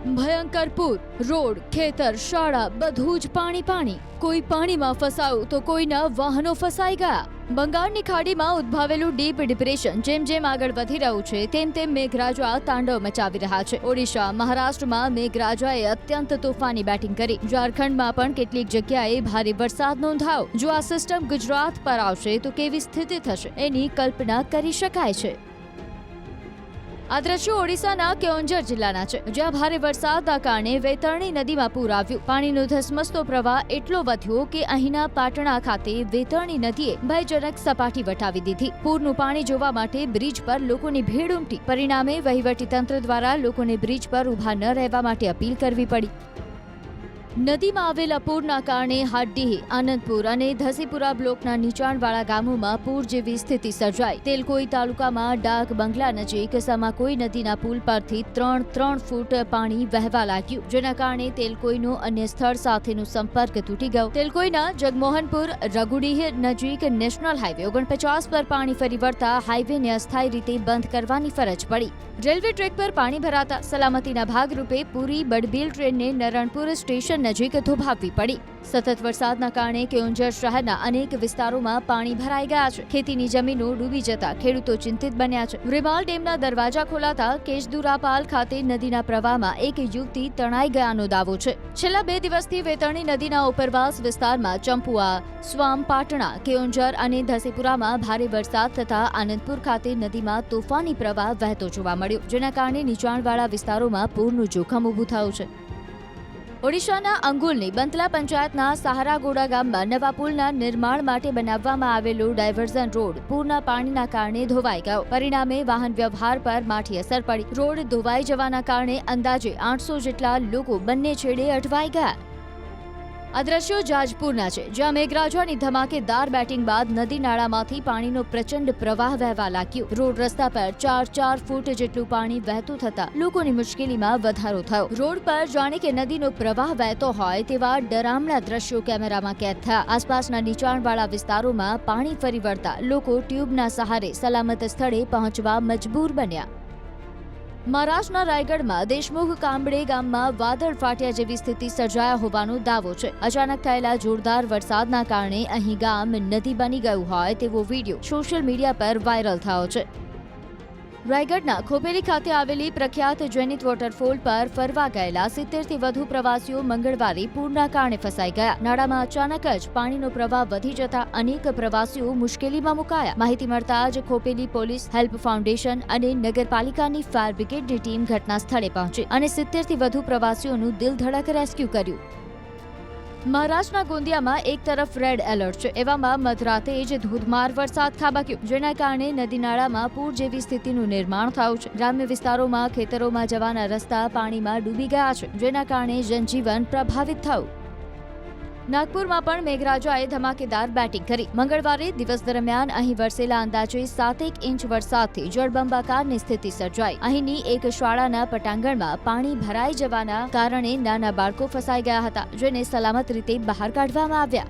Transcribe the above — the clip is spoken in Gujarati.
ભયંકર પૂર, રોડ, ખેતર, શાળા બધું જ પાણી. કોઈ પાણીમાં ફસાયું તો કોઈના વાહનો ફસાઈ ગયા. બંગાળની ખાડીમાં ઉદ્ભવેલું ડીપ ડિપ્રેશન જેમ આગળ વધી રહ્યું છે તેમ મેઘરાજા તાંડવ મચાવી રહ્યા છે. ઓડિશા, મહારાષ્ટ્રમાં મેઘરાજાએ અત્યંત તોફાની બેટિંગ કરી. ઝારખંડમાં પણ કેટલીક જગ્યાએ ભારે વરસાદ નોંધાયો. જો આ સિસ્ટમ ગુજરાત પર આવશે તો કેવી સ્થિતિ થશે એની કલ્પના કરી શકાય છે. આ દ્રશ્યો ઓડિશાના કેઓન્ઝર જિલ્લાના છે, જ્યાં ભારે વરસાદના કારણે વૈતરણી નદીમાં પૂર આવ્યું. પાણીનો ધસમસતો પ્રવાહ એટલો વધ્યો કે અહીંના પાટણા ખાતે વૈતરણી નદીએ ભયજનક સપાટી વટાવી દીધી. પૂરનું પાણી જોવા માટે બ્રિજ પર લોકોની ભીડ ઉમટી. પરિણામે વહીવટીતંત્ર દ્વારા લોકોને બ્રિજ પર ઊભા ન રહેવા માટે અપીલ કરવી પડી. નદીમાં આવેલા પૂરના કારણે હાડડીહ, આનંદપુર અને ધસીપુરા બ્લોકના નીચાણવાળા ગામોમાં પૂર જેવી સ્થિતિ સર્જાઈ. તેલકોઈ તાલુકામાં ડાક બંગલા નજીક સમાકોઈ નદીના પુલ પરથી 3 ફૂટ પાણી વહેવા લાગ્યું, જેના કારણે તેલકોઈનો અન્ય સ્થળ સાથેનો સંપર્ક તૂટી ગયો. તેલકોઈના જગમોહનપુર રઘુડીહ નજીક નેશનલ હાઈવે 49 પર પાણી ફરી વળતા હાઈવેને અસ્થાયી રીતે બંધ કરવાની ફરજ પડી. રેલવે ટ્રેક પર પાણી ભરાતા સલામતીના ભાગરૂપે પૂરી બડબીલ ટ્રેનને નરણપુર સ્ટેશન નજીક થોભાવવી પડી. સતત વરસાદના કારણે કેઓન્ઝર શહેરના અનેક વિસ્તારોમાં પાણી ભરાઈ ગયા છે. ખેતીની જમીનો ડૂબી જતા ખેડૂતો ચિંતિત બન્યા છે. રીમાલ ડેમના દરવાજા ખોલાતા કેશદુરાપાલ ખાતે નદીના પ્રવાહમાં એક યુવતી તણાઈ ગયાનો દાવો છે. છેલ્લા 2 દિવસથી વૈતરણી નદીના ઉપરવાસ વિસ્તારમાં ચંપુઆ, સ્વામ, પાટણા, કેઓન્ઝર અને ધસીપુરામાં ભારે વરસાદ થતા આનંદપુર ખાતે નદીમાં તોફાની પ્રવાહ વહેતો જોવા મળ્યો, જેના કારણે નીચાણવાળા વિસ્તારોમાં પૂરનું જોખમ ઊભું થયું છે. ઓડિશાના અંગુલની બંતલા પંચાયતના સહારાગોડા ગામમાં નવા પુલના નિર્માણ માટે બનાવવામાં આવેલો ડાયવર્ઝન રોડ પૂરના પાણીના કારણે ધોવાઈ ગયો. પરિણામે વાહન વ્યવહાર પર માઠી અસર પડી. રોડ ધોવાઈ જવાના કારણે અંદાજે 800 જેટલા લોકો બંને છેડે અટવાઈ ગયા. આ દ્રશ્યો જાજપુરના છે, જ્યાં મેઘરાજાની ધમાકેદાર બેટિંગ બાદ નદી નાળામાંથી પાણીનો પ્રચંડ પ્રવાહ વહેવા લાગ્યો. રોડ રસ્તા પર 4 ફૂટ જેટલું પાણી વહેતું થતા લોકોની મુશ્કેલીમાં વધારો થયો. રોડ પર જાણે કે નદીનો પ્રવાહ વહેતો હોય તેવા ડરામણા દ્રશ્યો કેમેરામાં કેદ થયા. આસપાસના નીચાણવાળા વિસ્તારોમાં પાણી ફરી વળતા લોકો ટ્યુબના સહારે સલામત સ્થળે પહોંચવા મજબૂર બન્યા. મહારાષ્ટ્રના રાયગઢમાં દેશમુખ કાંબળે ગામમાં વાદળ ફાટ્યા જેવી સ્થિતિ સર્જાયા હોવાનો દાવો છે. અચાનક થયેલા જોરદાર વરસાદના કારણે અહીં ગામ નદી બની ગયું હોય તેવો વિડીયો સોશિયલ મીડિયા પર વાયરલ થયો છે. રાયગઢના ખોપેલી ખાતે આવેલી પ્રખ્યાત જૈનિત વોટરફોલ પર ફરવા ગયેલા 70 થી વધુ પ્રવાસીઓ મંગળવારે પૂરના કારણે ફસાઈ ગયા. નાળામાં અચાનક જ પાણીનો પ્રવાહ વધી જતા અનેક પ્રવાસીઓ મુશ્કેલીમાં મુકાયા. માહિતી મળતા જ ખોપેલી પોલીસ, હેલ્પ ફાઉન્ડેશન અને નગરપાલિકાની ફાયર બ્રિગેડની ટીમ ઘટના સ્થળે પહોંચી અને 70 થી વધુ પ્રવાસીઓનું દિલધડક રેસ્ક્યુ કર્યું. મહારાષ્ટ્રના ગોંદિયામાં એક તરફ રેડ એલર્ટ છે, એવામાં મધરાતે જ ધોધમાર વરસાદ ખાબક્યો, જેના કારણે નદી નાળામાં પૂર જેવી સ્થિતિનું નિર્માણ થયું છે. ગ્રામ્ય વિસ્તારોમાં ખેતરોમાં જવાના રસ્તા પાણીમાં ડૂબી ગયા છે, જેના કારણે જનજીવન પ્રભાવિત થયું. નાગપુરમાં પણ મેઘરાજાએ ધમાકેદાર બેટિંગ કરી. મંગળવારે દિવસ દરમિયાન અહીં વરસેલા અંદાજે 7 ઇંચ વરસાદથી જળબંબાકારની સ્થિતિ સર્જાઈ. અહીંની એક શાળાના પટાંગણમાં પાણી ભરાઈ જવાના કારણે નાના બાળકો ફસાઈ ગયા હતા, જેને સલામત રીતે બહાર કાઢવામાં આવ્યા.